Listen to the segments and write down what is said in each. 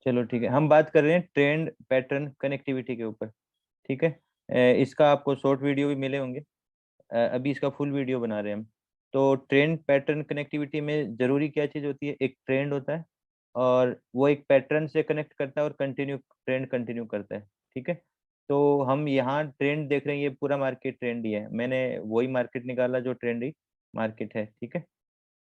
चलो ठीक है, हम बात कर रहे हैं ट्रेंड पैटर्न कनेक्टिविटी के ऊपर। ठीक है। इसका आपको शॉर्ट वीडियो भी मिले होंगे। अभी इसका फुल वीडियो बना रहे हैं हम। तो ट्रेंड पैटर्न कनेक्टिविटी में जरूरी क्या चीज़ होती है? एक ट्रेंड होता है और वो एक पैटर्न से कनेक्ट करता है और कंटिन्यू ट्रेंड कंटिन्यू करता है। ठीक है। तो हम यहाँ ट्रेंड देख रहे हैं, ये पूरा मार्केट ट्रेंड ही है। मैंने वही मार्केट निकाला जो ट्रेंड ही मार्केट है। ठीक है।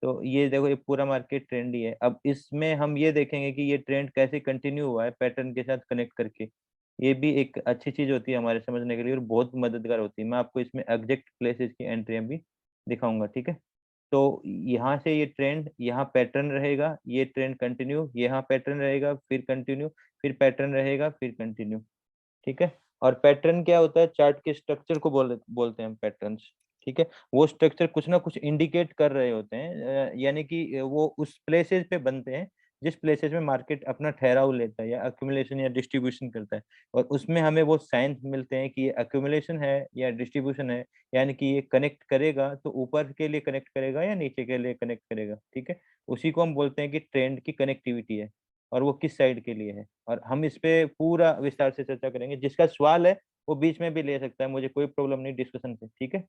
तो ये देखो, ये पूरा मार्केट ट्रेंड ही है। अब इसमें हम ये देखेंगे कि ये ट्रेंड कैसे कंटिन्यू हुआ है पैटर्न के साथ कनेक्ट करके। ये भी एक अच्छी चीज होती है हमारे समझने के लिए और बहुत मददगार होती है। मैं आपको इसमें एग्जैक्ट प्लेसेस की एंट्रियां भी दिखाऊंगा। ठीक है। तो यहाँ से ये ट्रेंड, यहाँ पैटर्न रहेगा, ये ट्रेंड कंटिन्यू, यहाँ पैटर्न रहेगा, फिर कंटिन्यू, फिर पैटर्न रहेगा, फिर कंटिन्यू। ठीक है। और पैटर्न क्या होता है? चार्ट के स्ट्रक्चर को बोलते हैं हम पैटर्न्स। ठीक है। वो स्ट्रक्चर कुछ ना कुछ इंडिकेट कर रहे होते हैं, यानी कि वो उस प्लेसेस पे बनते हैं जिस प्लेसेस में मार्केट अपना ठहराव लेता है या अक्यूमुलेशन या डिस्ट्रीब्यूशन करता है। और उसमें हमें वो साइंस मिलते हैं कि ये अक्यूमुलेशन है या डिस्ट्रीब्यूशन है, यानी कि ये कनेक्ट करेगा तो ऊपर के लिए कनेक्ट करेगा या नीचे के लिए कनेक्ट करेगा। ठीक है। उसी को हम बोलते हैं कि ट्रेंड की कनेक्टिविटी है और वो किस साइड के लिए है। और हम इस पे पूरा विस्तार से चर्चा करेंगे। जिसका सवाल है वो बीच में भी ले सकता है, मुझे कोई प्रॉब्लम नहीं डिस्कशन पे। ठीक है।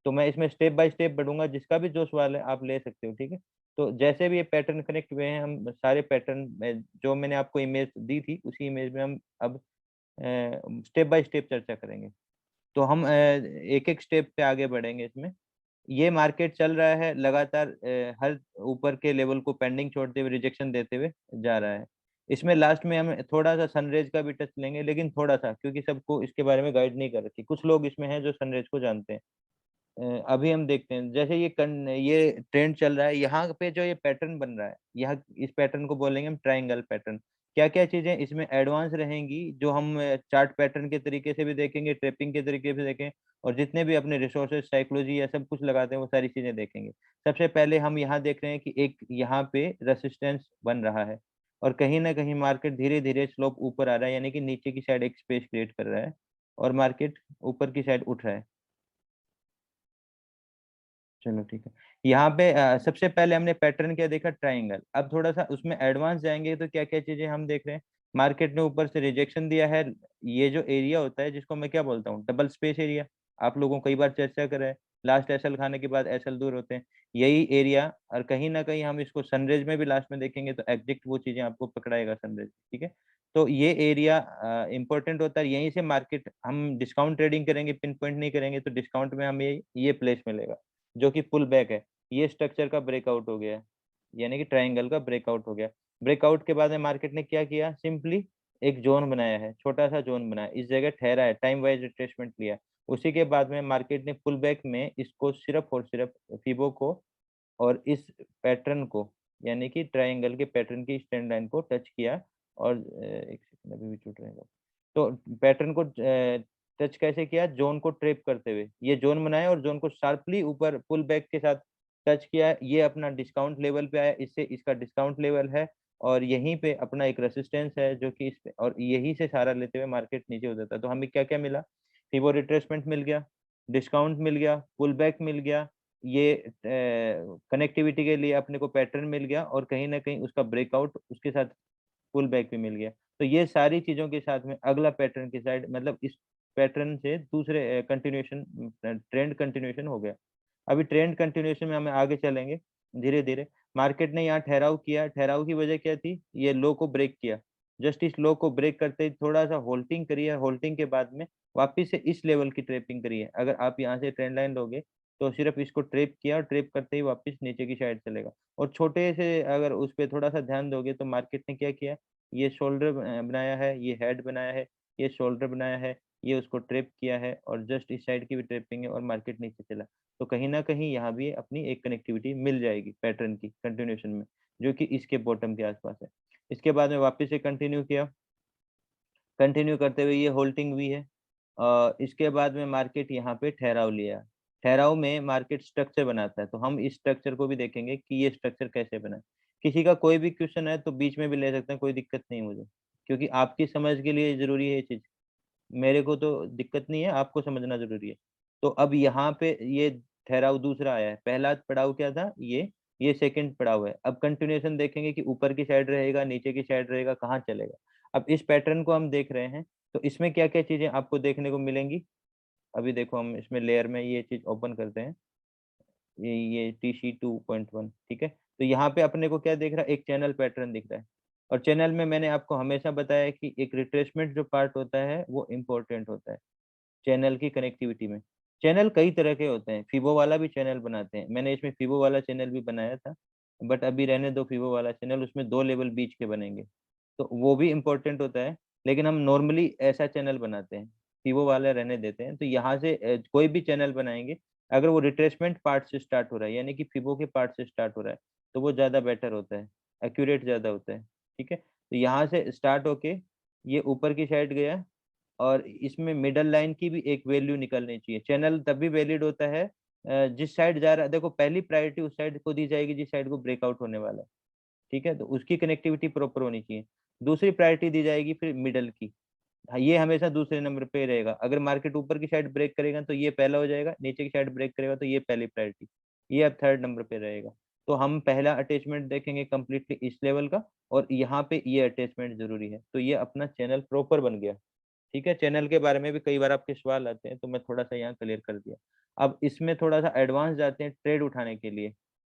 तो मैं इसमें स्टेप बाय स्टेप बढ़ूंगा, जिसका भी जो सवाल है आप ले सकते हो। ठीक है। तो जैसे भी ये पैटर्न कनेक्ट हुए हैं, हम सारे पैटर्न में जो मैंने आपको इमेज दी थी उसी इमेज में हम अब स्टेप बाय स्टेप चर्चा करेंगे। तो हम एक एक स्टेप पे आगे बढ़ेंगे इसमें। ये मार्केट चल रहा है लगातार, हर ऊपर के लेवल को पेंडिंग छोड़ते हुए, रिजेक्शन देते हुए जा रहा है। इसमें लास्ट में हम थोड़ा सा सनरेज का भी टच लेंगे, लेकिन थोड़ा सा, क्योंकि सबको इसके बारे में गाइड नहीं कर रखी। कुछ लोग इसमें हैं जो सनरेज को जानते हैं। अभी हम देखते हैं, जैसे ये ट्रेंड चल रहा है, यहाँ पे जो ये पैटर्न बन रहा है, यहाँ इस पैटर्न को बोलेंगे हम ट्राइंगल पैटर्न। क्या क्या चीजें इसमें एडवांस रहेंगी जो हम चार्ट पैटर्न के तरीके से भी देखेंगे, ट्रेपिंग के तरीके से देखें, और जितने भी अपने रिसोर्सेज साइकोलॉजी या सब कुछ लगाते हैं वो सारी चीजें देखेंगे। सबसे पहले हम यहाँ देख रहे हैं कि एक यहाँ पे रेसिस्टेंस बन रहा है और कहीं ना कहीं मार्केट धीरे धीरे स्लोप ऊपर आ रहा है, यानी कि नीचे की साइड एक स्पेस क्रिएट कर रहा है और मार्केट ऊपर की साइड उठ रहा है। चलो ठीक है। यहाँ पे सबसे पहले हमने पैटर्न क्या देखा? ट्राइंगल। अब थोड़ा सा उसमें एडवांस जाएंगे तो क्या क्या चीजें हम देख रहे हैं? मार्केट ने ऊपर से रिजेक्शन दिया है। ये जो एरिया होता है जिसको मैं क्या बोलता हूँ, डबल स्पेस एरिया। आप लोगों कई बार चर्चा करा है, लास्ट एसएल खाने के बाद एसएल दूर होते हैं, यही एरिया। और कहीं ना कहीं हम इसको सनरेज में भी लास्ट में देखेंगे तो एग्जैक्ट वो चीजें आपको पकड़ाएगा सनरेज। ठीक है। तो ये एरिया इंपॉर्टेंट होता है। यहीं से मार्केट, हम डिस्काउंट ट्रेडिंग करेंगे, पिन पॉइंट नहीं करेंगे, तो डिस्काउंट में हमें ये प्लेस मिलेगा जो कि पुल बैक है। ये स्ट्रक्चर का ब्रेकआउट हो गया है, यानी कि ट्राइंगल का ब्रेकआउट हो गया। ब्रेकआउट के बाद में मार्केट ने क्या किया? सिंपली एक जोन बनाया है, छोटा सा जोन बनाया, इस जगह ठहरा है, टाइम वाइज रिट्रेसमेंट लिया। उसी के बाद में मार्केट ने पुल बैक में इसको सिर्फ और सिर्फ फिबो को और इस पैटर्न को, यानी कि ट्राइंगल के पैटर्न की स्टैंड लाइन को टच किया। और एक सेकंड, अभी भी छूट रहेगा। तो पैटर्न को टच कैसे किया? जोन को ट्रेप करते हुए ये जोन बनाया और जोन को शार्पली ऊपर पुल बैक के साथ टच किया। ये अपना डिस्काउंट लेवल पे आया, इससे इसका डिस्काउंट लेवल है। और यहीं पे अपना एक रेसिस्टेंस है जो कि इस पे, और यही से सारा लेते हुए मार्केट नीचे हो जाता है। तो हमें क्या क्या मिला? फिबो रिट्रेसमेंट मिल गया, डिस्काउंट मिल गया, पुल बैक मिल गया, ये कनेक्टिविटी के लिए अपने को पैटर्न मिल गया, और कहीं ना कहीं उसका ब्रेकआउट उसके साथ पुल बैक भी मिल गया। तो ये सारी चीजों के साथ में अगला पैटर्न की साइड, मतलब इस पैटर्न से दूसरे कंटिन्यूएशन, ट्रेंड कंटिन्यूएशन हो गया। अभी ट्रेंड कंटिन्यूएशन में हमें आगे चलेंगे धीरे धीरे। मार्केट ने यहाँ ठहराव किया, ठहराव की वजह क्या थी? ये लो को ब्रेक किया। जस्ट इस लो को ब्रेक करते ही थोड़ा सा होल्डिंग करी है, होल्डिंग के बाद में वापिस से इस लेवल की ट्रेपिंग करी है। अगर आप यहाँ से ट्रेंड लाइन लोगे तो सिर्फ इसको ट्रेप किया और ट्रेप करते ही वापस नीचे की साइड चलेगा। और छोटे से अगर उस पर थोड़ा सा ध्यान दोगे तो मार्केट ने क्या किया? ये शोल्डर बनाया है, ये हेड बनाया है, ये शोल्डर बनाया है, ये उसको ट्रेप किया है, और जस्ट इस साइड की भी ट्रेपिंग है और मार्केट नीचे चला। तो कहीं ना कहीं यहाँ भी अपनी एक कनेक्टिविटी मिल जाएगी पैटर्न की कंटिन्यूएशन में, जो कि इसके बॉटम के आसपास है। इसके बाद में वापस से कंटिन्यू किया, कंटिन्यू करते हुए ये होल्डिंग भी है। इसके बाद में मार्केट यहाँ पे ठहराव लिया। ठहराव में मार्केट स्ट्रक्चर बनाता है, तो हम इस स्ट्रक्चर को भी देखेंगे कि ये स्ट्रक्चर कैसे बना है। किसी का कोई भी क्वेश्चन है तो बीच में भी ले सकते हैं, कोई दिक्कत नहीं मुझे, क्योंकि आपकी समझ के लिए जरूरी है ये चीज। मेरे को तो दिक्कत नहीं है, आपको समझना जरूरी है। तो अब यहाँ पे ये ठहराव दूसरा आया है। पहला पड़ाव क्या था? ये ये सेकंड पड़ा हुआ है। अब कंटिन्यूएशन देखेंगे कि ऊपर की साइड रहेगा, नीचे की साइड रहेगा, कहाँ चलेगा। अब इस पैटर्न को हम देख रहे हैं, तो इसमें क्या क्या चीजें आपको देखने को मिलेंगी। अभी देखो हम इसमें लेयर में ये चीज ओपन करते हैं, ये TC2.1, ठीक है। तो यहाँ पे अपने को क्या दिख रहा है, एक चैनल पैटर्न दिख रहा है। और चैनल में मैंने आपको हमेशा बताया है कि एक रिट्रेसमेंट जो पार्ट होता है वो इम्पोर्टेंट होता है चैनल की कनेक्टिविटी में। चैनल कई तरह के होते हैं, फिबो वाला भी चैनल बनाते हैं, मैंने इसमें फिबो वाला चैनल भी बनाया था, बट अभी रहने दो फिबो वाला चैनल, उसमें 2 लेवल बीच के बनेंगे, तो वो भी इम्पोर्टेंट होता है। लेकिन हम नॉर्मली ऐसा चैनल बनाते हैं, फिबो वाला रहने देते हैं। तो यहाँ से कोई भी चैनल बनाएंगे, अगर वो रिट्रेसमेंट पार्ट से स्टार्ट हो रहा है, यानी कि फिबो के पार्ट से स्टार्ट हो रहा है, तो वो ज़्यादा बेटर होता है, एक्यूरेट ज़्यादा होता है, ठीक है। तो यहाँ से स्टार्ट होके ये ऊपर की साइड गया, और इसमें मिडल लाइन की भी एक वैल्यू निकलनी चाहिए। चैनल तभी वैलिड होता है जिस साइड जा रहा है, देखो पहली प्रायोरिटी उस साइड को दी जाएगी जिस साइड को ब्रेकआउट होने वाला है, ठीक है, तो उसकी कनेक्टिविटी प्रॉपर होनी चाहिए। दूसरी प्रायोरिटी दी जाएगी फिर मिडल की, हाँ, ये हमेशा दूसरे नंबर पे रहेगा। अगर मार्केट ऊपर की साइड ब्रेक करेगा तो ये पहला हो जाएगा, नीचे की साइड ब्रेक करेगा तो ये पहली प्रायोरिटी, ये अब थर्ड नंबर पे रहेगा। तो हम पहला अटैचमेंट देखेंगे कम्प्लीटली इस लेवल का, और यहाँ पे ये अटैचमेंट जरूरी है, तो ये अपना चैनल प्रॉपर बन गया, ठीक है। चैनल के बारे में भी कई बार आपके सवाल आते हैं, तो मैं थोड़ा सा यहाँ क्लियर कर दिया। अब इसमें थोड़ा सा एडवांस जाते हैं ट्रेड उठाने के लिए,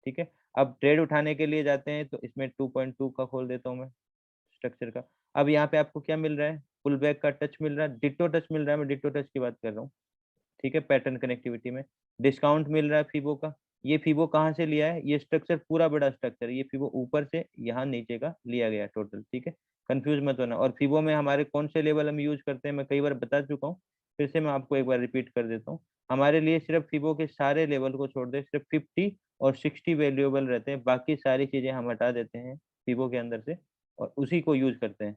ठीक है। अब ट्रेड उठाने के लिए जाते हैं, तो इसमें 2.2 का खोल देता हूँ मैं स्ट्रक्चर का। अब यहाँ पे आपको क्या मिल रहा है, पुल बैक का टच मिल रहा है, डिटो टच मिल रहा है, मैं डिटो टच की बात कर रहा हूँ, ठीक है। पैटर्न कनेक्टिविटी में डिस्काउंट मिल रहा है फिबो का। ये फिबो कहाँ से लिया है, ये स्ट्रक्चर पूरा बड़ा स्ट्रक्चर, ये फिबो ऊपर से यहाँ नीचे का लिया गया टोटल, ठीक है। कंफ्यूज मत होना। और फिबो में हमारे कौन से लेवल हम यूज करते हैं मैं कई बार बता चुका हूँ, फिर से मैं आपको एक बार रिपीट कर देता हूँ। हमारे लिए सिर्फ फिबो के सारे लेवल को छोड़ दे, सिर्फ 50 और 60 वैल्यूएबल रहते हैं, बाकी सारी चीजें हम हटा देते हैं फिबो के अंदर से, और उसी को यूज करते हैं,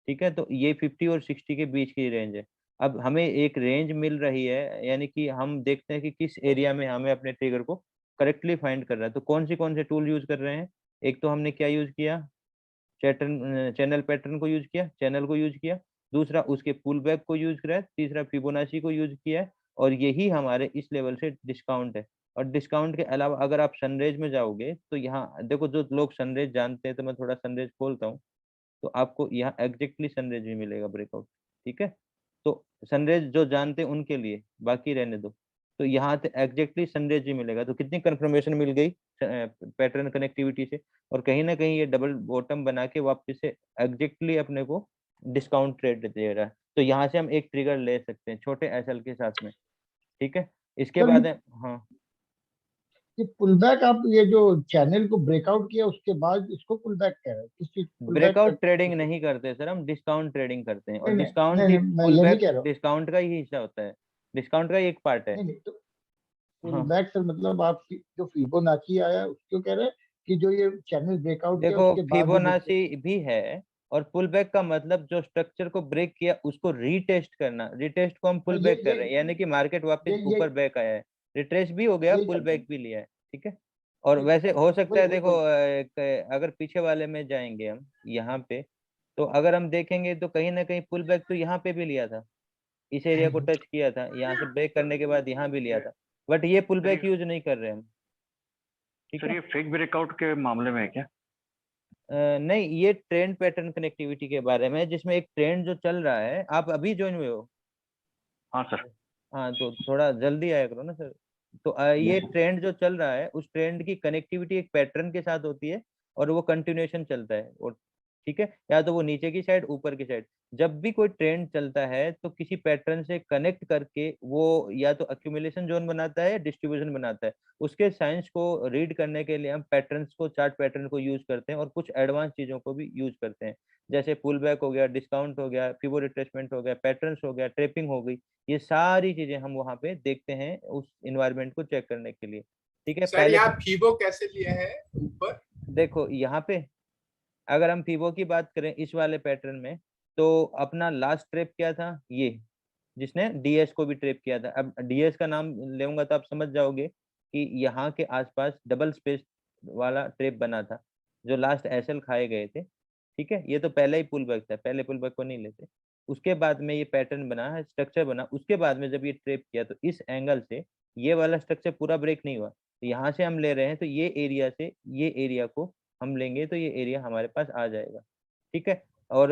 ठीक है। तो ये 50 और 60 के बीच की रेंज है। अब हमें एक रेंज मिल रही है, यानी कि हम देखते हैं कि किस एरिया में हमें अपने ट्रिगर को करेक्टली फाइंड कर रहा है। तो कौन से टूल यूज कर रहे हैं, एक तो हमने क्या यूज किया, चैनल पैटर्न को यूज किया, चैनल को यूज किया, दूसरा उसके पुल बैक को यूज किया, तीसरा फिबोनाची को यूज किया है, और यही हमारे इस लेवल से डिस्काउंट है। और डिस्काउंट के अलावा अगर आप सनरेज में जाओगे, तो यहाँ देखो जो लोग सनरेज जानते हैं, तो मैं थोड़ा सनरेज खोलता हूँ, तो आपको यहाँ एग्जैक्टली सनरेज भी मिलेगा ब्रेकआउट, ठीक है। तो सनरेज जो जानते हैं उनके लिए, बाकी रहने दो। तो यहाँ से एग्जैक्टली सनरेज भी मिलेगा, तो कितनी कंफर्मेशन मिल गई पैटर्न कनेक्टिविटी से। और कहीं ना कहीं ये डबल बॉटम बना के वापस से एग्जैक्टली अपने को डिस्काउंट ट्रेड दे रहा है। तो यहाँ से हम एक ट्रिगर ले सकते हैं छोटे एसएल के साथ में, ठीक है। इसके सर बाद हाँ, ये पुल बैक, आप ये जो चैनल को ब्रेकआउट किया उसके बाद इसको पुल बैक कह रहे हैं, किस चीज पुल बैक ब्रेकआउट ट्रेडिंग करते हैं? नहीं करते सर, हम डिस्काउंट ट्रेडिंग करते हैं, और नहीं नहीं नहीं डिस्काउंट ही नहीं, मैं पुल ये नहीं बैक कह रहा हूँ। डिस्काउंट का ही हिस्सा होता है, डिस्काउंट का ही एक पार्ट है। नहीं नहीं, तो पुल हाँ, बैक सर मतलब आप जो फिबोनाची आया है उसको कह रहे हैं, कि जो ये चैनल ब्रेकआउट किया देखो उसके बाद भी फिबोनाची भी है, और पुल बैक का मतलब जो स्ट्रक्चर को ब्रेक किया उसको रीटेस्ट करना, रीटेस्ट को हम पुल हाँ, बैक कर रहे हैं, यानी कि मार्केट वापस ये ऊपर बैक आया है, रिट्रेस भी हो गया, यही पुल करते बैक हैं। भी लिया है, ठीक है। और नहीं, वैसे हो सकता वही है वही देखो वही। अगर पीछे वाले में जाएंगे हम यहाँ पे, तो अगर हम देखेंगे तो कहीं ना कहीं पुल बैक तो यहाँ पे भी लिया था, इस एरिया को टच किया था, यहाँ से ब्रेक करने के बाद यहाँ भी लिया था, बट ये पुल सर बैक ये यूज नहीं कर रहे हम, ठीक सर है। ये फेक ब्रेकआउट के मामले में है क्या? नहीं, ये ट्रेंड पैटर्न कनेक्टिविटी के बारे में है, जिसमें एक ट्रेंड जो चल रहा है, आप अभी ज्वाइन हुए हो। हाँ सर। हाँ, तो थोड़ा जल्दी आया करो ना सर। तो ये ट्रेंड जो चल रहा है, उस ट्रेंड की कनेक्टिविटी एक पैटर्न के साथ होती है, और वो कंटिन्यूएशन चलता है, और ठीक है, या तो वो नीचे की साइड ऊपर की साइड, जब भी कोई ट्रेंड चलता है तो किसी पैटर्न से कनेक्ट करके वो या तो अक्यूमुलेशन जोन बनाता है, डिस्ट्रीब्यूशन बनाता है। उसके साइंस को रीड करने के लिए हम पैटर्न्स को, चार्ट पैटर्न को यूज करते हैं, और कुछ एडवांस चीजों को भी यूज करते हैं, जैसे पुल बैक हो गया, डिस्काउंट हो गया, फिबो रिट्रेसमेंट हो गया, पैटर्न्स हो गया, ट्रेपिंग हो गई। ये सारी चीजें हम वहां पे देखते हैं उस इन्वायरमेंट को चेक करने के लिए, ठीक है। सर पहले यहाँ फीबो कैसे लिया है ऊपर? देखो यहाँ पे, अगर हम फिबो की बात करें इस वाले पैटर्न में, तो अपना लास्ट ट्रेप क्या था, ये जिसने डीएस को भी ट्रेप किया था। अब डीएस का नाम लेऊंगा तो आप समझ जाओगे कि यहाँ के आसपास डबल स्पेस वाला ट्रेप बना था, जो लास्ट एसएल खाए गए थे, ठीक है। ये तो पहले ही पुल बैक था, पहले पुल बैक को नहीं लेते। उसके बाद में ये पैटर्न बना है, स्ट्रक्चर बना, उसके बाद में जब ये ट्रेप किया तो इस एंगल से ये वाला स्ट्रक्चर पूरा ब्रेक नहीं हुआ, तो यहाँ से हम ले रहे हैं तो ये एरिया से ये एरिया को हम लेंगे तो ये एरिया हमारे पास आ जाएगा, ठीक है। और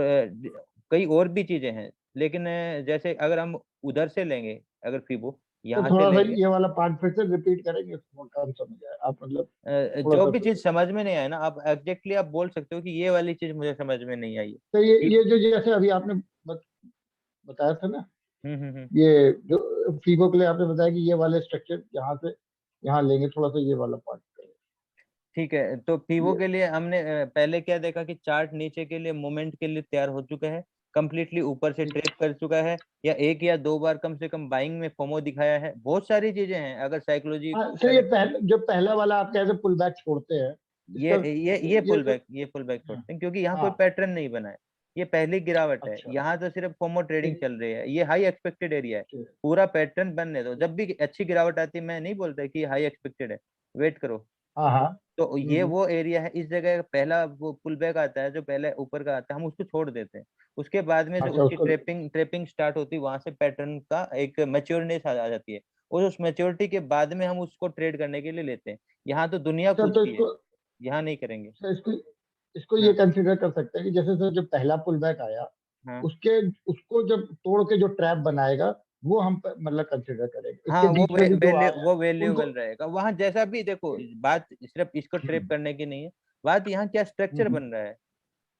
कई और भी चीजें हैं, लेकिन जैसे अगर हम उधर से लेंगे, अगर फीबो तो यहाँ से थोड़ा सा लेंगे, ये वाला पार्ट फिर से रिपीट करेंगे, थोड़ा कम समझ आया आप, मतलब थोड़ा जो सा भी फिर चीज से। समझ में नहीं आए ना, आप एग्जैक्टली आप बोल सकते हो कि ये वाली चीज मुझे समझ में नहीं आई है। तो ये जो जैसे अभी आपने बताया था ना, हम्म। ये जो फीबो के लिए आपने बताया कि ये वाले स्ट्रक्चर यहाँ से यहाँ लेंगे, थोड़ा सा ये वाला पार्ट करें। ठीक है, तो पीवो ये के लिए हमने पहले क्या देखा कि चार्ट नीचे के लिए मोमेंट के लिए तैयार हो चुका है, कंप्लीटली ऊपर से ठीक है। ट्रेप कर चुका है, या एक या दो बार कम से कम बाइंग में फोमो दिखाया है, बहुत सारी चीजें हैं अगर साइकोलॉजी हाँ सर, ये जो पहला वाला आप कैसे पुल बैक छोड़ते हैं ये इसका, ये ये पुल तो बैक, ये पुल बैक छोड़ते हैं क्योंकि यहाँ कोई हाँ। पैटर्न नहीं बना है, ये पहली गिरावट है, अच्छा। यहाँ तो सिर्फ फोमो ट्रेडिंग ठीक चल रही है, ये हाई एक्सपेक्टेड एरिया है, ठीक पूरा पैटर्न बनने दो, जब भी अच्छी गिरावट आती है मैं नहीं बोलता कि हाई एक्सपेक्टेड है, वेट करो। हाँ हाँ। तो ये वो एरिया है, इस जगह पहला वो पुल बैक आता है जो पहले ऊपर का आता है, हम उसको छोड़ देते हैं, उसके बाद में जो अच्छा उसकी उसको। ट्रेपिंग ट्रेपिंग स्टार्ट होती है, वहां से पैटर्न का एक मैच्योरनेस आ जाती है, और उस मैच्योरिटी के बाद में हम उसको ट्रेड करने के लिए लेते हैं। यहाँ तो दुनिया सर कुछ तो भी है, इसको, यहाँ नहीं करेंगे। सर इसको इसको ये हाँ कंसिडर कर सकते हैं कि जैसे सर जो पहला पुल बैक आया, हाँ उसके उसको जब तोड़ के जो ट्रैप बनाएगा वो हम मतलब कंसिडर करेंगे, हाँ, इसके बीच में भी जो आया वो उनको। वैल्यूएबल रहेगा वहां, जैसा भी देखो, बात सिर्फ इसको ट्रेप करने की नहीं है, बात यहाँ क्या स्ट्रक्चर हम्म, बन रहा है,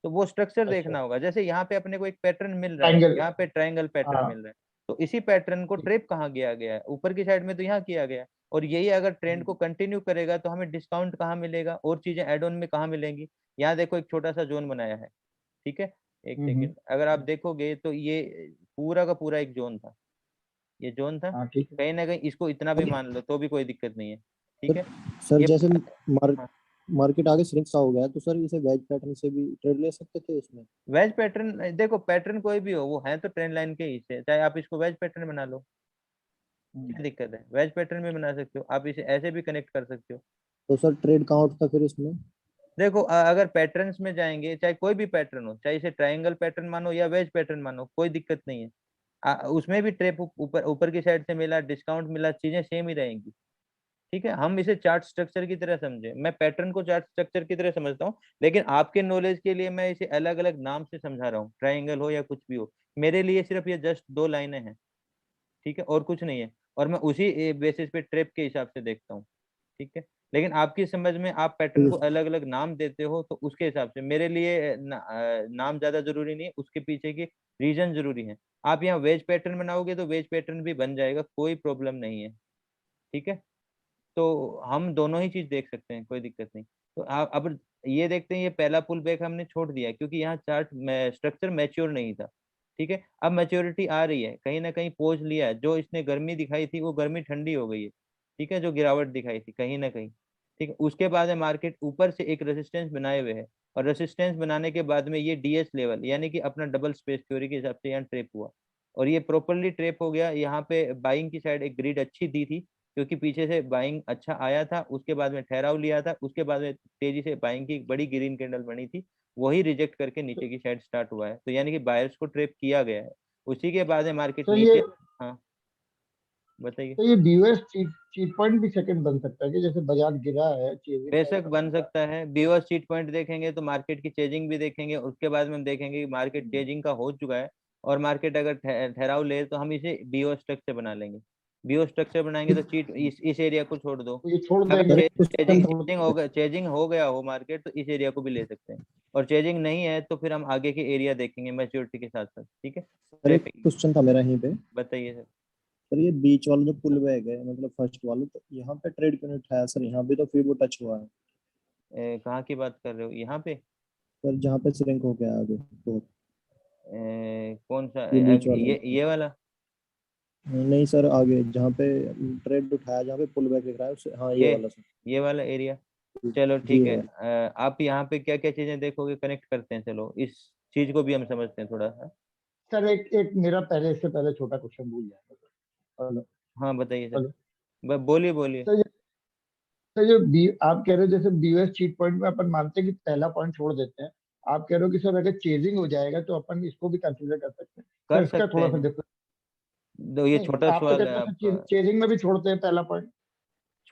तो वो स्ट्रक्चर अच्छा। देखना होगा। जैसे यहाँ पे अपने को एक पैटर्न मिल रहा है, ट्रायंगल। यहाँ पे ट्रायंगल पैटर्न हाँ। मिल रहा है, तो इसी पैटर्न को ठीक। ट्रेप कहाँ किया गया है, ऊपर की साइड में तो यहाँ किया गया है, और यही अगर ट्रेंड को कंटिन्यू करेगा तो हमें डिस्काउंट कहाँ मिलेगा और चीजें एड ऑन में कहाँ मिलेंगी। यहाँ देखो एक छोटा सा जोन बनाया है, ठीक है, एक हम्म। सेकेंड, अगर आप देखोगे तो ये पूरा का पूरा एक जोन था, ये जोन था, हाँ ठीक है। कहीं ना कहीं इसको इतना भी मान लो तो भी कोई दिक्कत नहीं है, ठीक सर है। सर ये जैसे हाँ, मार्केट आगे श्रिंक सा हो गया है, तो सर इसे वेज पैटर्न से भी ट्रेड ले सकते थे इसमें। वेज पैटर्न देखो, पैटर्न कोई भी हो वो है तो ट्रेंड लाइन के ही से, चाहे आप इसको वेज पैटर्न बना लो, क्या दिक्कत है, वेज पैटर्न में बना सकते हो, आप इसे ऐसे भी कनेक्ट कर सकते हो। तो सर ट्रेड कहाँ उठता फिर इसमें। देखो अगर पैटर्न्स में जाएंगे, चाहे कोई भी पैटर्न हो, चाहे इसे ट्रायंगल पैटर्न मानो या वेज पैटर्न मानो, कोई दिक्कत नहीं है। उसमें भी ट्रेप ऊपर ऊपर की साइड से मिला, डिस्काउंट मिला, चीजें सेम ही रहेंगी, ठीक है। हम इसे चार्ट स्ट्रक्चर की तरह समझे, मैं पैटर्न को चार्ट स्ट्रक्चर की तरह समझता हूँ, लेकिन आपके नॉलेज के लिए मैं इसे अलग अलग नाम से समझा रहा हूँ, ट्रायंगल हो या कुछ भी हो, मेरे लिए सिर्फ ये जस्ट दो लाइनें हैं, ठीक है, और कुछ नहीं है, और मैं उसी बेसिस पे ट्रेप के हिसाब से देखता हूँ, ठीक है। लेकिन आपकी समझ में आप पैटर्न को अलग अलग नाम देते हो तो उसके हिसाब से, मेरे लिए नाम ज्यादा जरूरी नहीं है, उसके पीछे की रीजन जरूरी है। आप यहाँ वेज पैटर्न बनाओगे तो वेज पैटर्न भी बन जाएगा, कोई प्रॉब्लम नहीं है, ठीक है। तो हम दोनों ही चीज देख सकते हैं, कोई दिक्कत नहीं। तो आप अब ये देखते हैं, ये पहला पुल बैक हमने छोड़ दिया क्योंकि यहाँ चार्ट स्ट्रक्चर मैच्योर नहीं था, ठीक है। अब मैच्योरिटी आ रही है, कहीं ना कहीं पोज लिया है, जो इसने गर्मी दिखाई थी वो गर्मी ठंडी हो गई है, ठीक है, जो गिरावट दिखाई थी कहीं ना कहीं, ठीक है। उसके बाद है मार्केट ऊपर से एक रेजिस्टेंस बनाए हुए है, और रेजिस्टेंस बनाने के बाद में ये डीएस लेवल यानी कि अपना डबल स्पेस थ्योरी के हिसाब से यहाँ ट्रेप हुआ, और ये प्रॉपरली ट्रेप हो गया। यहाँ पे बाइंग की साइड एक ग्रिड अच्छी दी थी क्योंकि पीछे से बाइंग अच्छा आया था, उसके बाद में ठहराव लिया था, उसके बाद में तेजी से बाइंग की एक बड़ी ग्रीन कैंडल बनी थी, वही रिजेक्ट करके नीचे की साइड स्टार्ट हुआ है, तो यानी कि बायर्स को ट्रेप किया गया है। उसी के बाद में मार्केट तो ये नीचे, हाँ बताइए। तो ये बीओएस चीट पॉइंट भी सेकंड बन सकता है कि जैसे बाजार गिरा है, चेजिंग का बेशक ऐसा बन बन रहा सकता है, बीओएस चीट पॉइंट देखेंगे तो मार्केट की चेजिंग भी देखेंगे, उसके बाद में हम देखेंगे कि मार्केट है। चेजिंग का हो चुका है, और मार्केट अगर ठहराव ले तो हम इसे बीओ स्ट्रक्चर बना लेंगे, बीओ स्ट्रक्चर बनाएंगे तो चीट इस एरिया को छोड़ दो, तो ये छोड़ अगर देंगे। सर एक क्वेश्चन था। चेजिंग हो गया हो मार्केट तो इस एरिया को भी ले सकते हैं, और चेजिंग नहीं है तो फिर हम आगे के एरिया देखेंगे मैच्योरिटी के साथ साथ, ठीक है। सर एक ट्रेपिंग क्वेश्चन था मेरा यहीं पे। बताइए सर। सर ये बीच वाला जो पुल बैग है, मतलब फर्स्ट वाला, तो यहाँ पे ट्रेड क्यों नहीं उठाया सर, यहाँ भी तो फिर वो टच हुआ है। कहाँ की बात कर रहे हो, यहाँ पे सर जहाँ पे श्रिंक हो गया आगे तो, कौन सा ये बीच वाला। ये वाला। नहीं सर, आगे जहाँ पे ट्रेड उठाया, जहाँ पे पुल बैक लिख रहा है उससे, हाँ ये ये वाला सर। ये वाला एरिया, चलो जी ठीक है। वाला। आप यहाँ पे क्या क्या चीजें देखोगे, कनेक्ट करते हैं, चलो इस चीज को भी हम समझते हैं थोड़ा सा। सर एक एक मेरा पहले इससे पहले छोटा क्वेश्चन भूल जाएगा सर। हेलो। हाँ बताइए सर, हेलो। बोलिए बोलिए। सर ये बी आप कह रहे हो जैसे बीओएस चीट पॉइंट में अपन मानते हैं कि पहला पॉइंट छोड़ देते हैं, आप कह रहे हो कि सर अगर चेजिंग हो जाएगा तो अपन इसको भी कंसीडर कर सकते हैं। सर कर इसका सकते थोड़ा सा हैं, डिफरेंस। तो ये नहीं, छोटा आप तो सवाल है कहते हैं आपका। सर चेजिंग में भी छोड़ते हैं पहला पॉइंट।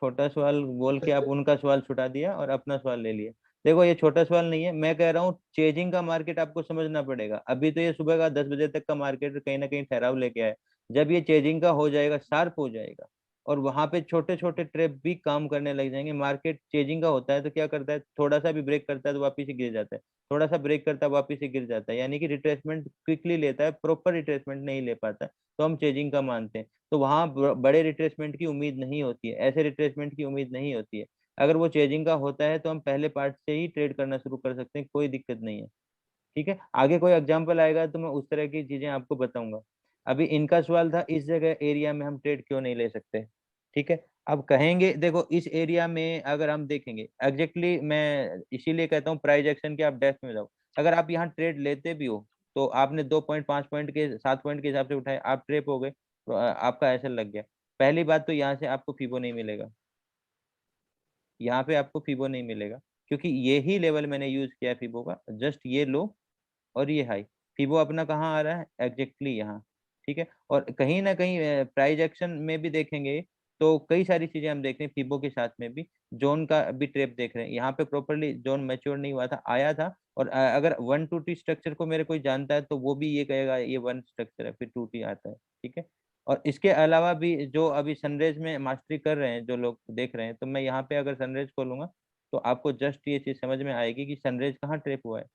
छोटा सवाल बोल के आप उनका सवाल छुटा दिया और अपना सवाल ले लिया। देखो ये छोटा सवाल नहीं है, मैं कह रहा हूँ चेजिंग का मार्केट आपको समझना पड़ेगा। अभी तो ये सुबह का 10 बजे तक का मार्केट कहीं ना कहीं ठहराव लेके आए, जब ये चेजिंग का हो जाएगा, शार्प हो जाएगा, और वहां पे छोटे छोटे ट्रैप भी काम करने लग जाएंगे। मार्केट चेजिंग का होता है तो क्या करता है, थोड़ा सा भी ब्रेक करता है तो वापिस ही गिर जाता है, थोड़ा सा ब्रेक करता है वापिस ही गिर जाता है, यानी कि रिट्रेसमेंट क्विकली लेता है, प्रॉपर रिट्रेसमेंट नहीं ले पाता, तो हम चेजिंग का मानते हैं। तो वहां बड़े रिट्रेसमेंट की उम्मीद नहीं होती है, ऐसे रिट्रेसमेंट की उम्मीद नहीं होती है। अगर वो चेजिंग का होता है तो हम पहले पार्ट से ही ट्रेड करना शुरू कर सकते हैं, कोई दिक्कत नहीं है। ठीक है, आगे कोई एग्जांपल आएगा तो मैं उस तरह की चीजें आपको बताऊंगा। अभी इनका सवाल था इस जगह एरिया में हम ट्रेड क्यों नहीं ले सकते। ठीक है, अब कहेंगे देखो इस एरिया में अगर हम देखेंगे एग्जैक्टली, मैं इसीलिए कहता हूँ प्राइस एक्शन के आप डेप्थ में जाओ। अगर आप यहाँ ट्रेड लेते भी हो तो आपने 2.5 पॉइंट के 7 पॉइंट के हिसाब से उठाए, आप ट्रेप हो गए तो आपका ऐसा लग गया। पहली बात तो यहाँ से आपको फीबो नहीं मिलेगा, यहाँ पे आपको फीबो नहीं मिलेगा, क्योंकि ये ही लेवल मैंने यूज किया है फीबो का, जस्ट ये लो और ये हाई। फीबो अपना कहाँ आ रहा है, एग्जैक्टली यहाँ। ठीक है, और कहीं ना कहीं प्राइस एक्शन में भी देखेंगे तो कई सारी चीजें हम देख रहे हैं फीबो के साथ में भी। जोन का भी ट्रेप देख रहे हैं, यहाँ पे प्रॉपरली जोन मैच्योर नहीं हुआ था, आया था। और अगर 1 2 T स्ट्रक्चर को मेरे कोई जानता है तो वो भी ये कहेगा ये 1 स्ट्रक्चर है, फिर 2T आता है। ठीक है, और इसके अलावा भी जो अभी सनराइज में मास्टरी कर रहे हैं जो लोग देख रहे हैं, तो मैं यहाँ पे अगर सनराइज खोलूंगा तो आपको जस्ट ये चीज समझ में आएगी कि सनराइज कहाँ ट्रेप हुआ है,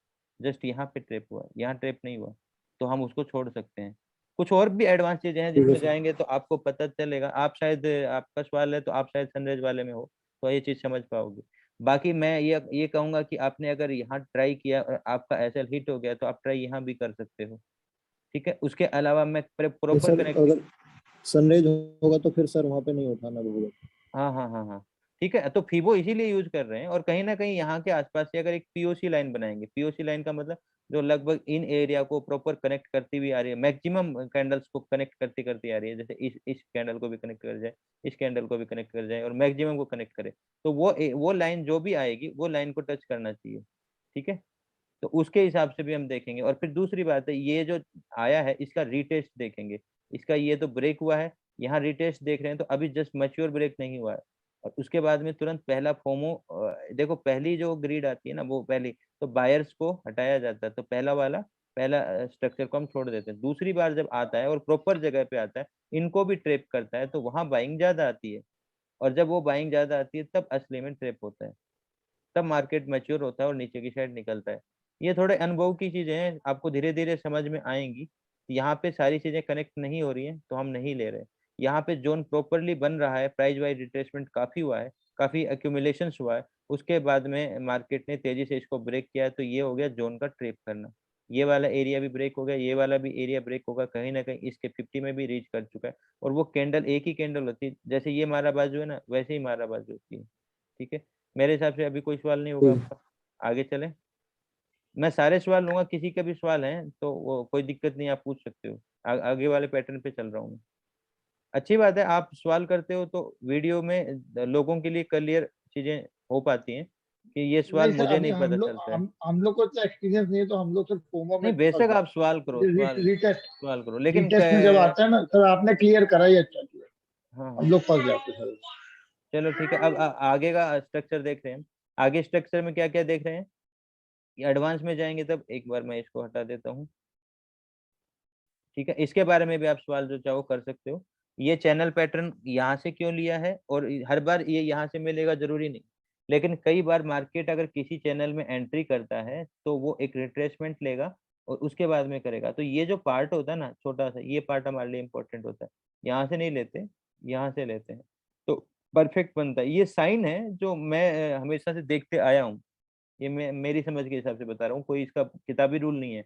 जस्ट यहाँ पे ट्रेप हुआ है, यहाँ ट्रेप नहीं हुआ, तो हम उसको छोड़ सकते हैं। कुछ और भी एडवांस चीजें हैं ठीक है जिसमें सर। जाएंगे तो आपको पता चलेगा। आप शायद, आपका सवाल है तो आप शायद सनराइज वाले में हो, तो ये चीज समझ पाओगे। बाकी मैं ये कहूंगा कि आपने अगर यहाँ ट्राई किया और आपका एसएल हिट हो गया तो आप ट्राई यहाँ भी कर सकते हो। ठीक है, उसके अलावा मैं ये प्रॉपर सर कनेक्ट। अगर सनराइज होगा तो फिर सर वहाँ पे नहीं उठाना होगा। हाँ हाँ हाँ हाँ, ठीक है, तो फीबो इसीलिए यूज कर रहे हैं। और कहीं ना कहीं यहाँ के आसपास से अगर एक पीओसी लाइन बनाएंगे, पीओसी लाइन का मतलब जो लगभग इन एरिया को प्रॉपर कनेक्ट करती हुई आ रही है, मैक्सिमम कैंडल्स को कनेक्ट करती करती आ रही है, जैसे इस कैंडल को भी कनेक्ट कर जाए, इस कैंडल को भी कनेक्ट कर जाए और मैक्सिमम को कनेक्ट करे, तो वो लाइन जो भी आएगी वो लाइन को टच करना चाहिए। ठीक है, तो उसके हिसाब से भी हम देखेंगे। और फिर दूसरी बात है, ये जो आया है इसका रीटेस्ट देखेंगे। इसका ये तो ब्रेक हुआ है, यहाँ रीटेस्ट देख रहे हैं, तो अभी जस्ट मैच्योर ब्रेक नहीं हुआ है। और उसके बाद में तुरंत पहला फोमो, देखो पहली जो ग्रीड आती है ना, वो पहली तो बायर्स को हटाया जाता है, तो पहला स्ट्रक्चर को हम छोड़ देते हैं। दूसरी बार जब आता है और प्रॉपर जगह पे आता है, इनको भी ट्रेप करता है, तो वहां बाइंग ज्यादा आती है। और जब वो बाइंग ज्यादा आती है तब असली में ट्रेप होता है, तब मार्केट मैच्योर होता है और नीचे की साइड निकलता है। ये थोड़े अनुभव की चीजें हैं, आपको धीरे धीरे समझ में आएंगी। यहाँ पे सारी चीजें कनेक्ट नहीं हो रही हैं तो हम नहीं ले रहे। यहाँ पे जोन प्रॉपरली बन रहा है, प्राइस वाइज रिट्रेसमेंट काफी हुआ है, काफी एक्यूमुलेशन हुआ है, उसके बाद में मार्केट ने तेजी से इसको ब्रेक किया है, तो ये हो गया जोन का ट्रेप करना। ये वाला एरिया भी ब्रेक हो गया, ये वाला भी एरिया ब्रेक होगा, कहीं ना कहीं इसके 50 में भी रीच कर चुका है। और वो कैंडल एक ही कैंडल होती है, जैसे ये मारा बाजू है ना, वैसे ही मारा बाजू होती है। ठीक है, मेरे हिसाब से अभी कोई सवाल नहीं होगा ठीक है। आपका, आगे चले। मैं सारे सवाल लूंगा, किसी का भी सवाल है तो वो कोई दिक्कत नहीं, आप पूछ सकते हो। आगे वाले पैटर्न पे चल रहा हूँ मैं। अच्छी बात है, आप सवाल करते हो तो वीडियो में लोगों के लिए क्लियर चीजें हो पाती हैं कि ये नहीं सवाल सर, मुझे अभी नहीं हम पता लोग चलता है। हम लोग को तो एक्सपीरियंस नहीं है, तो हम लोग सिर्फ फोमो में नहीं फंस बेशक आप जाते सवाल करो, हैं। रीटेस्ट सवाल करो, लेकिन रीटेस्ट में जब आता है ना सर, आपने क्लियर करा ही अच्छा किया। हाँ हम हाँ, लोग फंस जाते हैं सर। चलो ठीक है। अब आगे का स्ट्रक्चर देख रहे हैं। आगे स्ट्रक्चर में क्या क्या देख रहे हैं, एडवांस में जाएंगे तब। एक बार मैं इसको हटा देता हूँ। ठीक है, इसके बारे में भी आप सवाल जो चाहो कर सकते हो। ये चैनल पैटर्न यहाँ से क्यों लिया है, और हर बार ये यहाँ से मिलेगा जरूरी नहीं, लेकिन कई बार मार्केट अगर किसी चैनल में एंट्री करता है तो वो एक रिट्रेसमेंट लेगा और उसके बाद में करेगा। तो ये जो पार्ट होता है ना छोटा सा, ये पार्ट हमारे लिए इंपॉर्टेंट होता है। यहाँ से नहीं लेते, यहाँ से लेते हैं तो परफेक्ट बनता है। ये साइन है जो मैं हमेशा से देखते आया हूँ। ये मैं मेरी समझ के हिसाब से बता रहा हूँ, कोई इसका किताबी रूल नहीं है।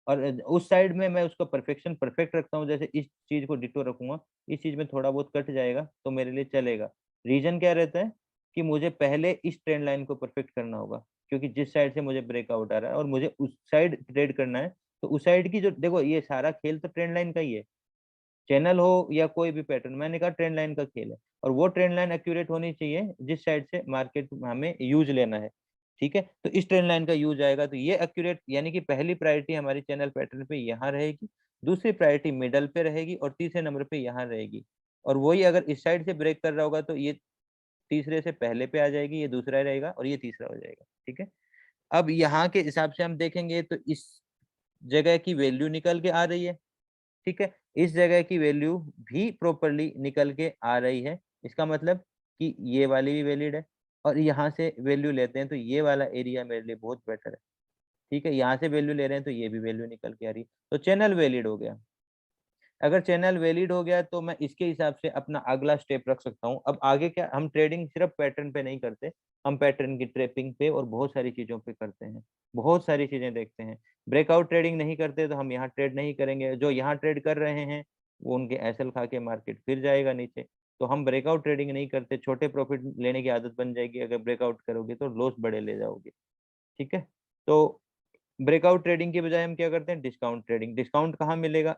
और उस साइड में मैं उसका परफेक्शन परफेक्ट रखता हूँ, जैसे इस चीज को डिटो रखूंगा, इस चीज में थोड़ा बहुत कट जाएगा तो मेरे लिए चलेगा। रीजन क्या रहता है कि मुझे पहले इस ट्रेंड लाइन को परफेक्ट करना होगा, क्योंकि जिस साइड से मुझे ब्रेकआउट आ रहा है और मुझे उस साइड ट्रेड करना है, तो उस साइड की जो देखो, ये सारा खेल तो ट्रेंड लाइन का ही है। चैनल हो या कोई भी पैटर्न, मैंने कहा ट्रेंड लाइन का खेल है, और वो ट्रेंड लाइन एक्यूरेट होनी चाहिए जिस साइड से मार्केट हमें यूज लेना है। ठीक है, तो इस ट्रेंड लाइन का यूज आएगा तो ये एक्यूरेट, यानी कि पहली प्रायोरिटी हमारी चैनल पैटर्न पे यहाँ रहेगी, दूसरी प्रायोरिटी मिडल पे रहेगी और तीसरे नंबर पे यहाँ रहेगी। और वही अगर इस साइड से ब्रेक कर रहा होगा तो ये तीसरे से पहले पे आ जाएगी, ये दूसरा रहेगा और ये तीसरा हो जाएगा। ठीक है, अब यहाँ के हिसाब से हम देखेंगे तो इस जगह की वैल्यू निकल के आ रही है। ठीक है, इस जगह की वैल्यू भी प्रॉपरली निकल के आ रही है। इसका मतलब कि ये वाली भी वैलिड है, और यहाँ से वैल्यू लेते हैं तो ये वाला एरिया मेरे लिए बहुत बेटर है। ठीक है, यहाँ से वैल्यू ले रहे हैं तो ये भी वैल्यू निकल के आ रही है, तो चैनल वैलिड हो गया। अगर चैनल वैलिड हो गया तो मैं इसके हिसाब से अपना अगला स्टेप रख सकता हूँ। अब आगे क्या, हम ट्रेडिंग सिर्फ पैटर्न पे नहीं करते, हम पैटर्न की ट्रेपिंग पे और बहुत सारी चीजों पे करते हैं, बहुत सारी चीजें देखते हैं। ब्रेकआउट ट्रेडिंग नहीं करते तो हम यहाँ ट्रेड नहीं करेंगे, जो यहाँ ट्रेड कर रहे हैं वो उनके एसएल खा के मार्केट फिर जाएगा नीचे। तो हम ब्रेकआउट ट्रेडिंग नहीं करते, छोटे प्रॉफिट लेने की आदत बन जाएगी, अगर ब्रेकआउट करोगे तो लॉस बड़े ले जाओगे। ठीक है, तो ब्रेकआउट ट्रेडिंग के बजाय हम क्या करते हैं, डिस्काउंट ट्रेडिंग। डिस्काउंट कहाँ मिलेगा,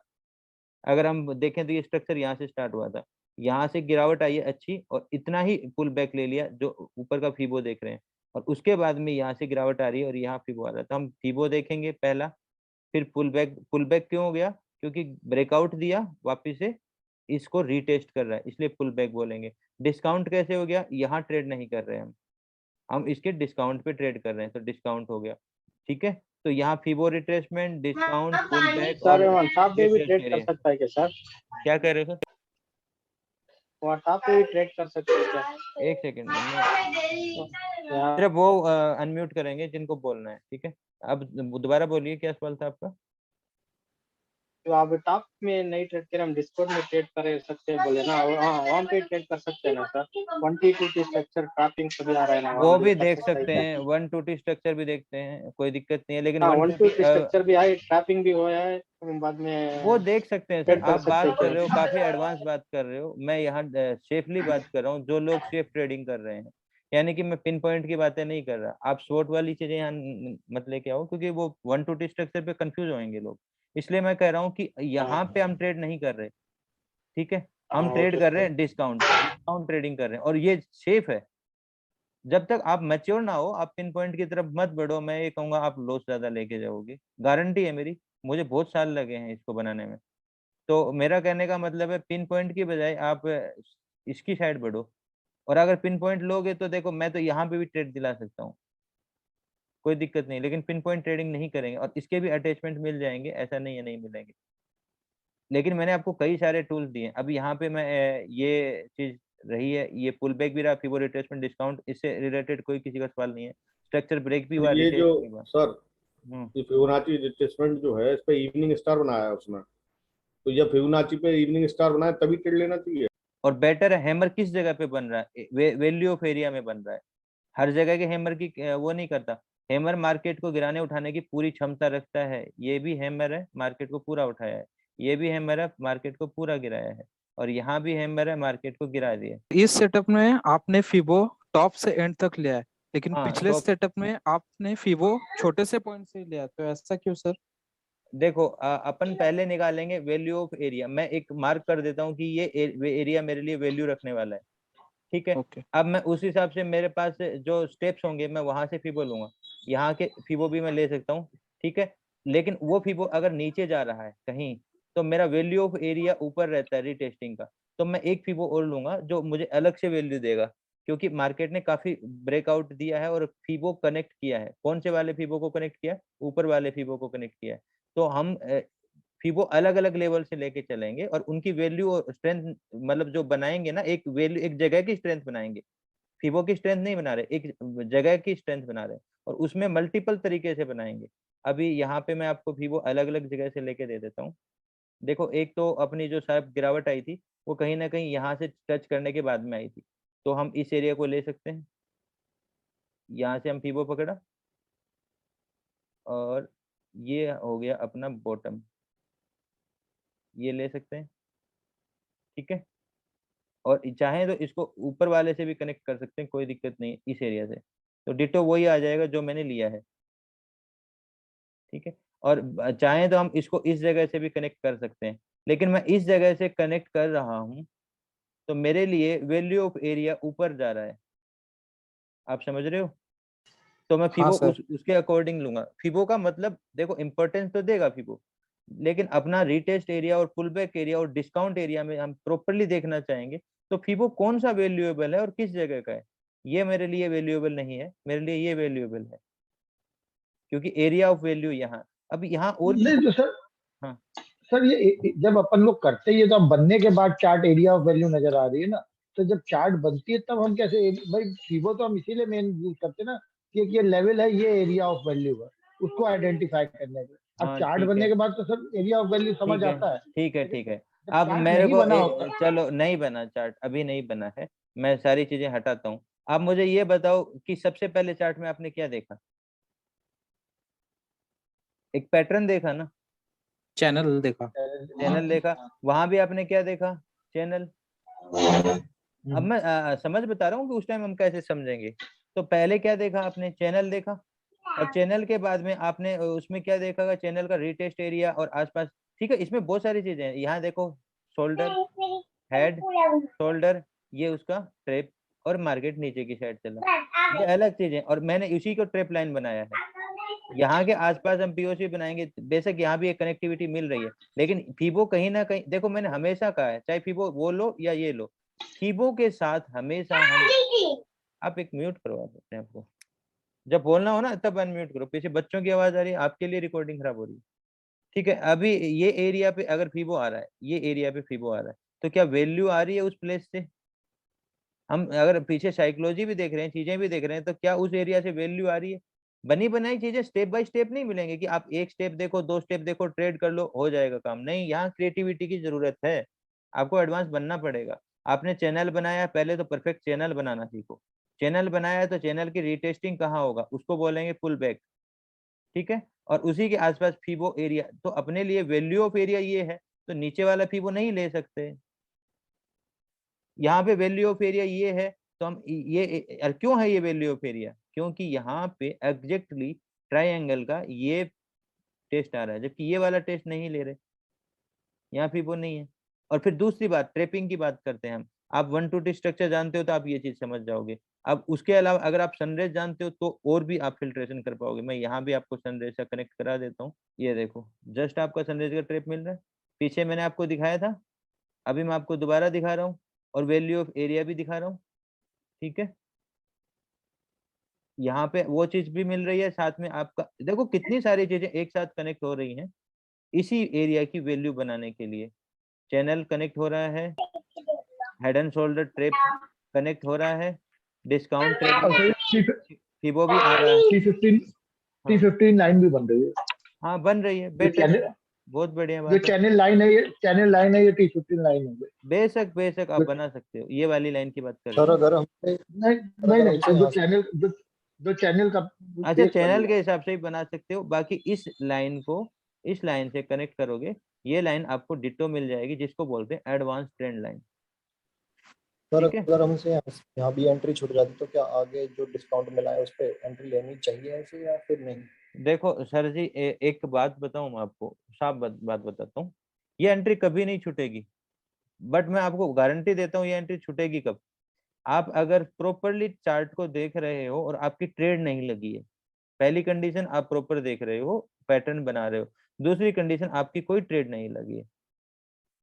अगर हम देखें तो ये स्ट्रक्चर यहाँ से स्टार्ट हुआ था, यहाँ से गिरावट आई है अच्छी, और इतना ही पुल बैक ले लिया जो ऊपर का फीबो देख रहे हैं, और उसके बाद में यहाँ से गिरावट आ रही है और यहाँ फीबो आ रहा है। तो हम फीबो देखेंगे पहला, फिर पुल बैक। पुल बैक क्यों हो गया, क्योंकि ब्रेकआउट दिया वापिस से इसको रीटेस्ट कर रहा है, इसलिए पुल बैक बोलेंगे। डिस्काउंट कैसे हो गया, यहाँ ट्रेड नहीं कर रहे हैं हम इसके डिस्काउंट पे ट्रेड कर रहे हैं, तो डिस्काउंट हो गया। ठीक है, तो यहाँ fibo retracement, discount, pull back और सर व्हाट्सएप पे भी latest ट्रेड कर area। सकता है क्या सर? क्या कह रहे हो सर? व्हाट्सएप पे भी ट्रेड कर सकते हैं क्या? एक सेकंड, या सिर्फ वो अनम्यूट करेंगे जिनको बोलना है। ठीक है, अब दोबारा बोलिए, क्या सवाल था आपका? जो आप टॉप में नहीं ट्रेड करें, हम डिस्कॉर्ड में ट्रेड कर सकते हैं बोले ना, हाँ वहाँ पे ट्रेड कर सकते हैं ना सर? 1T2T स्ट्रक्चर ट्रैपिंग सभी आ रहा है ना, वो वहाँ भी कर देख सकता है सकते क्या? हैं, 1-2T स्ट्रक्चर भी देखते हैं, कोई दिक्कत नहीं है, लेकिन हाँ 1-2T 1T स्ट्रक्चर भी आए, ट्रैपिंग भी हुआ है, तो बाद में वो देख सकते हैं सर। ट्रेड कर आप सकते बात हैं कर रहे हो, क्या? काफी एडवांस बात कर रहे हो, मैं यहाँ सेफली बात कर रहा हूँ, जो लोग सेफ ट्रेडिंग कर रहे हैं, यानी कि मैं पिन पॉइंट की बातें नहीं कर रहा। आप शॉर्ट वाली चीजें यहाँ मत लेके आओ, क्योंकि वो 1-2T स्ट्रक्चर पे कंफ्यूज होंगे लोग, इसलिए मैं कह रहा हूँ कि यहाँ पे हम ट्रेड नहीं कर रहे। ठीक है, हम ट्रेड कर रहे हैं डिस्काउंट, डिस्काउंट ट्रेडिंग कर रहे हैं, और ये सेफ है। जब तक आप मैच्योर ना हो, आप पिन पॉइंट की तरफ मत बढ़ो, मैं ये कहूंगा आप लॉस ज्यादा लेके जाओगे, गारंटी है मेरी, मुझे बहुत साल लगे हैं इसको बनाने में। तो मेरा कहने का मतलब है, पिन पॉइंट की बजाय आप इसकी साइड बढ़ो, और अगर पिन पॉइंट लोगे तो देखो, मैं तो यहाँ पे भी ट्रेड दिला सकता हूँ, कोई दिक्कत नहीं, लेकिन पिन पॉइंट ट्रेडिंग नहीं करेंगे, और इसके भी अटैचमेंट मिल जाएंगे, ऐसा नहीं है नहीं मिलेंगे, लेकिन मैंने आपको कई सारे टूल्स दिए हैं। अब यहाँ पे मैं ये चीज रही है, ये पुल बैक भी रहा, फिबो रिट्रेसमेंट, डिस्काउंट, इससे रिलेटेड कोई किसी का सवाल नहीं है। स्ट्रक्चर ब्रेक भी हुआ, ये जो रिटेस्ट भी हुआ। सर ये फिबोनाची रिट्रेसमेंट जो है, इस पे इवनिंग स्टार बनाया है उसमें, तो जब फिबोनाची पे इवनिंग स्टार बनाए तभी ट्रेड लेना चाहिए। और बेटर है, हैमर किस जगह पे बन रहा है, वैल्यू ऑफ एरिया में बन रहा है, हर जगह के हैमर की वो नहीं करता। हैमर मार्केट को गिराने उठाने की पूरी क्षमता रखता है, ये भी हैमर है, मार्केट को पूरा उठाया है, ये भी हैमर है, मार्केट को पूरा गिराया है, और यहाँ भी हैमर है, मार्केट को गिरा दिया। इस सेटअप में आपने फिबो टॉप से एंड तक लिया है, लेकिन हाँ, पिछले तो सेटअप में आपने फिबो छोटे से पॉइंट से लिया, तो ऐसा क्यों सर? देखो, अपन पहले निकालेंगे वैल्यू ऑफ एरिया। मैं एक मार्क कर देता हूँ कि ये एरिया मेरे लिए वैल्यू रखने वाला है। ठीक है, ओके, अब मैं उस हिसाब से, मेरे पास जो स्टेप्स होंगे मैं वहां से फीबो लूंगा, यहाँ के फीबो भी मैं ले सकता हूँ। ठीक है, लेकिन वो फीबो अगर नीचे जा रहा है कहीं, तो मेरा वैल्यू ऑफ एरिया ऊपर रहता है रीटेस्टिंग का, तो मैं एक फीबो और लूंगा जो मुझे अलग से वैल्यू देगा, क्योंकि मार्केट ने काफी ब्रेकआउट दिया है और फीबो कनेक्ट किया है। कौन से वाले फीबो को कनेक्ट किया, ऊपर वाले फीबो को कनेक्ट किया है। तो हम फीबो अलग अलग लेवल से लेके चलेंगे, और उनकी वैल्यू और स्ट्रेंथ, मतलब जो बनाएंगे ना, एक वैल्यू, एक जगह की स्ट्रेंथ बनाएंगे। फीबो की स्ट्रेंथ नहीं बना रहे, एक जगह की स्ट्रेंथ बना रहे हैं, और उसमें मल्टीपल तरीके से बनाएंगे। अभी यहाँ पे मैं आपको फीबो अलग अलग जगह से लेके दे देता हूँ। देखो, एक तो अपनी जो शार्प गिरावट आई थी, वो कहीं ना कहीं यहाँ से टच करने के बाद में आई थी, तो हम इस एरिया को ले सकते हैं। यहाँ से हम फीबो पकड़ा, और ये हो गया अपना बॉटम, ये ले सकते हैं। ठीक है, और चाहें तो इसको ऊपर वाले से भी कनेक्ट कर सकते हैं, कोई दिक्कत नहीं इस एरिया से, तो डिटो वही आ जाएगा जो मैंने लिया है। ठीक है, और चाहें तो हम इसको इस जगह से भी कनेक्ट कर सकते हैं, लेकिन मैं इस जगह से कनेक्ट कर रहा हूँ, तो मेरे लिए वैल्यू ऑफ एरिया ऊपर जा रहा है। आप समझ रहे हो? तो मैं फीबो उसके अकॉर्डिंग लूंगा। फीबो का मतलब देखो, इंपॉर्टेंस तो देगा फीबो, लेकिन अपना रीटेस्ट एरिया और पुल बैक एरिया और डिस्काउंट एरिया में हम प्रॉपरली देखना चाहेंगे, तो फीबो कौन सा वैल्यूएबल है और किस जगह का है, ये मेरे लिए वैल्यूएबल नहीं है, मेरे लिए ये वैल्यूएबल है, क्योंकि एरिया ऑफ वैल्यू यहाँ, अब यहाँ और भी नहीं तो सर, हाँ सर ये जब अपन लोग करते हैं ये तो अब बनने के बाद चार्ट एरिया ऑफ वैल्यू नजर आ रही है ना, तो जब चार्ट बनती है तब हम कैसे भाई फीबो तो हम इसीलिए मेन यूज करते हैं ना कि ये लेवल है, ये एरिया ऑफ वैल्यू है, उसको आइडेंटिफाई करने के। अब हाँ चार्ट ठीक बनने है, के बाद तो सर एरिया ऑफ वैल्यू समझ ठीक है, आता है। ठीक है, लेकिन ठीक है। जब अब चार्ट मेरे नहीं को बना होता, चलो नहीं बना चार्ट, अभी नहीं बना है, मैं सारी चीजें हटाता हूँ। आप मुझे ये बताओ कि सबसे पहले चार्ट में आपने क्या देखा, एक पैटर्न देखा ना, चैनल देखा। चैनल देखा, वहां भी आपने क्या देखा, चैनल। अब मैं समझ बता रहा हूँ कि उस टाइम हम कैसे समझेंगे। तो पहले क्या देखा आपने, चैनल देखा, और चैनल के बाद में आपने उसमें क्या देखा, चैनल का रीटेस्ट एरिया और आसपास, ठीक है। इसमें बहुत सारी चीजें हैं, यहाँ देखो शोल्डर, हेड, शोल्डर, ये उसका ट्रेप, और मार्केट नीचे की साइड चला, ये अलग चीजें, और मैंने इसी को ट्रेप लाइन बनाया है। यहाँ के आसपास हम पीओसी बनाएंगे, बेशक यहाँ भी एक कनेक्टिविटी मिल रही है, लेकिन फीबो कहीं ना कहीं, देखो मैंने हमेशा कहा है, चाहे फीबो वो लो या ये लो, फीबो के साथ हमेशा हम, आप एक म्यूट करवा सकते हैं आपको, जब बोलना हो ना तब अनम्यूट करो, पीछे बच्चों की आवाज आ रही है, आपके लिए रिकॉर्डिंग खराब हो रही है, ठीक है। अभी ये एरिया पे अगर फीबो आ रहा है, ये एरिया पे फीबो आ रहा है, तो क्या वैल्यू आ रही है उस प्लेस से, हम अगर पीछे साइकोलॉजी भी देख रहे हैं, चीजें भी देख रहे हैं, तो क्या उस एरिया से वैल्यू आ रही है। बनी बनाई चीजें स्टेप बाय स्टेप नहीं मिलेंगे कि आप एक स्टेप देखो, दो स्टेप देखो, ट्रेड कर लो, हो जाएगा काम, नहीं, यहाँ क्रिएटिविटी की जरूरत है, आपको एडवांस बनना पड़ेगा। आपने चैनल बनाया, पहले तो परफेक्ट चैनल बनाना सीखो, चैनल बनाया तो चैनल की रीटेस्टिंग कहाँ होगा, उसको बोलेंगे पुल बैक, ठीक है। और उसी के आसपास फीबो एरिया, तो अपने लिए वैल्यू ऑफ एरिया ये है, तो नीचे वाला फीबो नहीं ले सकते, यहाँ पे वैल्यू ऑफ एरिया ये है, तो हम ये क्यों है ये वैल्यू ऑफ एरिया, क्योंकि यहाँ पे एग्जैक्टली ट्राइंगल का ये टेस्ट आ रहा है, जबकि ये वाला टेस्ट नहीं ले रहे, यहाँ फीबो नहीं है। और फिर दूसरी बात, ट्रेपिंग की बात करते हैं हम, आप 1 to 2 स्ट्रक्चर जानते हो तो आप ये चीज समझ जाओगे। अब उसके अलावा अगर आप सनरेज जानते हो तो और भी आप फिल्ट्रेशन कर पाओगे। मैं यहाँ भी आपको सनरेज से कनेक्ट करा देता हूँ, ये देखो जस्ट आपका सनरेज का ट्रेप मिल रहा है, पीछे मैंने आपको दिखाया था, अभी मैं आपको दोबारा दिखा रहा हूँ, और वैल्यू ऑफ एरिया भी दिखा रहा हूँ, ठीक है। यहाँ पे वो चीज भी मिल रही है, साथ में आपका देखो कितनी सारी चीजें एक साथ कनेक्ट हो रही हैं इसी एरिया की वैल्यू बनाने के लिए। चैनल कनेक्ट हो रहा है, head and shoulder trap connect हो रहा है, डिस्काउंट ट्रेप फीबो भी आ रहा है, T15 लाइन भी बन रही है। हाँ बन रही है, बेटर, बहुत बढ़िया जो बात है। चैनल लाइन है, ये चैनल लाइन है, ये T15 लाइन है। बेशक बेशक आप बना सकते हो, ये वाली लाइन की बात कर सर रहे अगर हम नहीं नहीं नहीं, तो जो चैनल का अच्छा, base वाली चैनल है। के हिसाब से ही बना सकते हो, बाकी इस लाइन को इस लाइन से कनेक्ट करोगे, ये लाइन आपको डिटो मिल जाएगी, जिसको बोलते हैं एडवांस ट्रेंड लाइन, सर ठीक है। अगर हमसे यहाँ भी एंट्री छूट जाती तो क्या आगे जो डिस्काउंट मिला है उस पर एंट्री लेनी चाहिए ऐसे या फिर नहीं? देखो सर जी, एक बात बताऊं मैं आपको, साफ बात बताता हूँ, ये एंट्री कभी नहीं छूटेगी, बट मैं आपको गारंटी देता हूँ ये एंट्री छूटेगी कब, आप अगर प्रॉपरली चार्ट को देख रहे हो और आपकी ट्रेड नहीं लगी है। पहली कंडीशन, आप प्रॉपर देख रहे हो, पैटर्न बना रहे हो। दूसरी कंडीशन, आपकी कोई ट्रेड नहीं लगी है,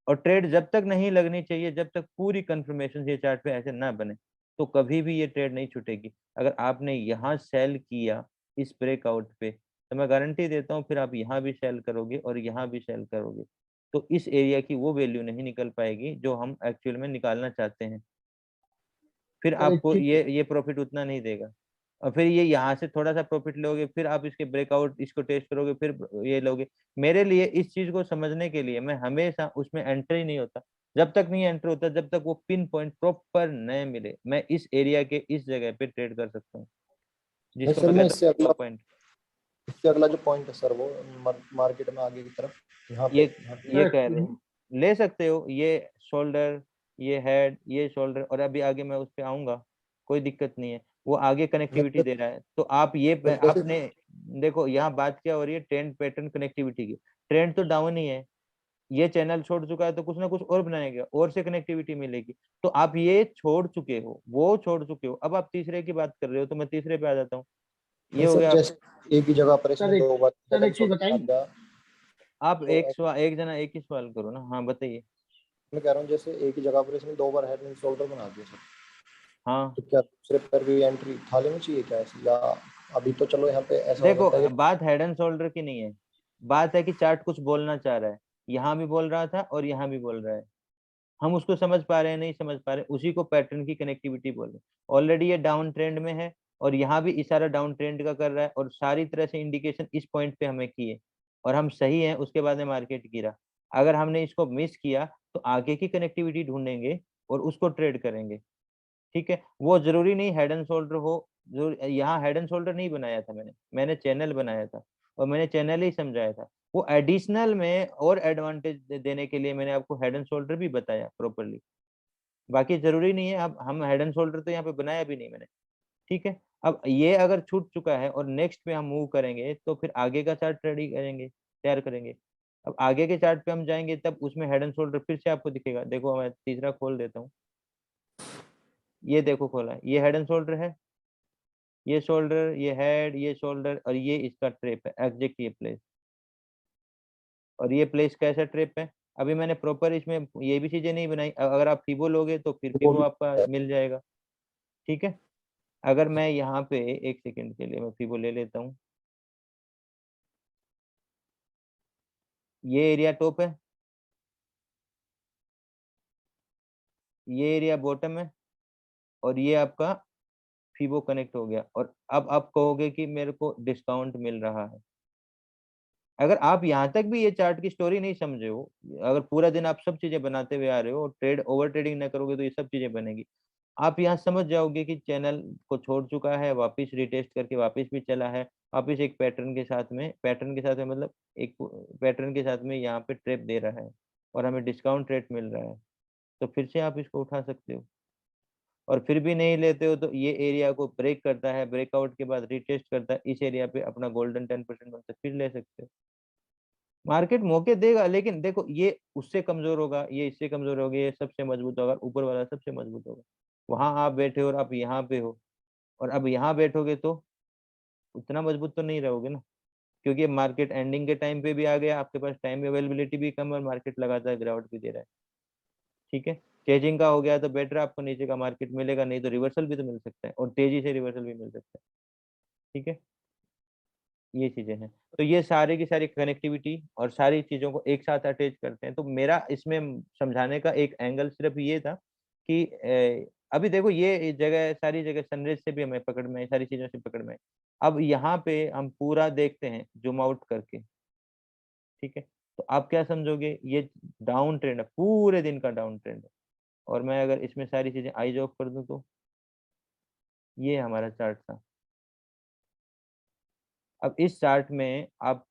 और ट्रेड जब तक नहीं लगनी चाहिए, जब तक पूरी कंफर्मेशन ये चार्ट पे ऐसे ना बने, तो कभी भी ये ट्रेड नहीं छूटेगी। अगर आपने यहाँ सेल किया इस ब्रेकआउट पे, तो मैं गारंटी देता हूँ फिर आप यहाँ भी सेल करोगे और यहाँ भी सेल करोगे, तो इस एरिया की वो वैल्यू नहीं निकल पाएगी जो हम एक्चुअल में निकालना चाहते हैं। फिर सर, एक आपको चीज ये प्रॉफिट उतना नहीं देगा, और फिर ये यहाँ से थोड़ा सा प्रॉफिट लोगे, फिर आप इसके ब्रेकआउट इसको टेस्ट करोगे, फिर ये लोगे। मेरे लिए इस चीज को समझने के लिए मैं हमेशा उसमें एंट्री नहीं होता, जब तक नहीं एंटर होता, जब तक वो पिन पॉइंट प्रॉपर न मिले, मैं इस एरिया के इस जगह पे ट्रेड कर सकता हूँ, जिसको सर मैं मैं कहता हूँ पॉइंट। इससे अगला जो पॉइंट है सर वो मार्केट में आगे की तरफ यहाँ पे ये कह रहे हैं ले सकते हो, ये शोल्डर, ये हेड, ये शोल्डर, और अभी आगे मैं उस पर आऊंगा, कोई दिक्कत नहीं है, वो आगे कनेक्टिविटी दे रहा है, तो आप ये आपने देखो यहाँ बात क्या हो रही है, ट्रेंड पैटर्न कनेक्टिविटी की, ट्रेंड तो डाउन ही है, ये चैनल छोड़ चुका है, तो कुछ ना कुछ और बनाएगा, और से कनेक्टिविटी मिलेगी, तो आप ये छोड़ चुके हो, वो छोड़ चुके हो, अब आप तीसरे की बात कर रहे हो, तो मैं तीसरे पे आ जाता हूँ। ये हो गया, एक ही जगह पर इसमें दो बार एक चीज बताइए, आप एक जना एक ही सवाल करो ना, हाँ बताइए। मैं कह रहा हूँ जैसे एक ही जगह पर इसमें 2 बार हेड एंड शोल्डर बना दिया सर, हाँ तो क्या दूसरे पर भी एंट्री उठा लेनी चाहिए क्या ऐसे, या अभी तो चलो यहाँ पे ऐसा हो देखो सकता है बात हेड एंड शोल्डर की नहीं है, बात है कि चार्ट कुछ बोलना चाह रहा है, यहाँ भी बोल रहा था और यहाँ भी बोल रहा है, हम उसको समझ पा रहे हैं नहीं समझ पा रहे, उसी को पैटर्न की कनेक्टिविटी बोल रहे। ऑलरेडी ये डाउन ट्रेंड में है और यहाँ भी इशारा डाउन ट्रेंड का कर रहा है और सारी तरह से इंडिकेशन इस पॉइंट पे हमें किए और हम सही हैं, उसके बाद में मार्केट गिरा। अगर हमने इसको मिस किया तो आगे की कनेक्टिविटी ढूंढेंगे और उसको ट्रेड करेंगे। ठीक है, वो जरूरी नहीं हेड एंड शोल्डर हो, जो यहाँ हेड एंड शोल्डर नहीं बनाया था मैंने चैनल बनाया था और मैंने चैनल ही समझाया था। वो एडिशनल में और एडवांटेज देने के लिए मैंने आपको हेड एंड शोल्डर भी बताया प्रॉपरली, बाकी जरूरी नहीं है। अब हम हेड एंड शोल्डर तो यहाँ पे बनाया भी नहीं मैंने। ठीक है, अब ये अगर छूट चुका है और नेक्स्ट पे हम मूव करेंगे तो फिर आगे का चार्ट रेडी करेंगे, तैयार करेंगे। अब आगे के चार्ट पे हम जाएंगे तब उसमें हेड एंड शोल्डर फिर से आपको दिखेगा। देखो मैं तीसरा खोल देता हूँ, ये देखो खोला है, ये हेड एंड शोल्डर है, ये शोल्डर, ये हेड, ये शोल्डर और ये इसका ट्रेप है एग्जैक्ट ये प्लेस। और ये प्लेस कैसा ट्रेप है, अभी मैंने प्रॉपर इसमें ये भी चीजें नहीं बनाई। अगर आप फीबो लोगे तो फिर फीबो आपका मिल जाएगा। ठीक है, अगर मैं यहाँ पे एक सेकंड के लिए मैं फीबो ले लेता हूँ, ये एरिया टॉप है, ये एरिया बॉटम है और ये आपका फीबो कनेक्ट हो गया। और अब आप कहोगे कि मेरे को डिस्काउंट मिल रहा है। अगर आप यहाँ तक भी ये चार्ट की स्टोरी नहीं समझे हो, अगर पूरा दिन आप सब चीजें बनाते हुए आ रहे हो और ट्रेड ओवर ट्रेडिंग ना करोगे तो ये सब चीजें बनेगी। आप यहाँ समझ जाओगे कि चैनल को छोड़ चुका है, वापस रिटेस्ट करके वापस भी चला है, वापस एक पैटर्न के साथ में मतलब एक पैटर्न के साथ में यहाँ पे ट्रेप दे रहा है और हमें डिस्काउंट रेट मिल रहा है, तो फिर से आप इसको उठा सकते हो। और फिर भी नहीं लेते हो तो ये एरिया को ब्रेक करता है, ब्रेकआउट के बाद रिटेस्ट करता है, इस एरिया पे अपना गोल्डन 10% बनता है, फिर ले सकते हो। मार्केट मौके देगा, लेकिन देखो ये उससे कमजोर होगा, ये इससे कमजोर होगा, ये सबसे मजबूत होगा, ऊपर वाला सबसे मजबूत होगा। वहां आप बैठे हो और आप यहाँ पे हो और अब यहाँ बैठोगे तो उतना मजबूत तो नहीं रहोगे ना, क्योंकि मार्केट एंडिंग के टाइम पे भी आ गया, आपके पास टाइम अवेलेबिलिटी भी कम और मार्केट लगातार गिरावट भी दे रहा है। ठीक है, चेजिंग का हो गया तो बेटर आपको नीचे का मार्केट मिलेगा, नहीं तो रिवर्सल भी तो मिल सकता है और तेजी से रिवर्सल भी मिल सकता है। ठीक है, ये चीजें हैं। तो ये सारी की सारी कनेक्टिविटी और सारी चीजों को एक साथ अटैच करते हैं। तो मेरा इसमें समझाने का एक एंगल सिर्फ ये था कि अभी देखो ये जगह सारी जगह सनराइज से भी हमें पकड़ में है, सारी चीजों से पकड़ में है। अब यहाँ पे हम पूरा देखते हैं जूम आउट करके। ठीक है, तो आप क्या समझोगे, ये डाउन ट्रेंड है, पूरे दिन का डाउन ट्रेंड है। और मैं अगर इसमें सारी चीजें आइज ऑफ कर दूं तो ये हमारा चार्ट था। अब इस चार्ट में आप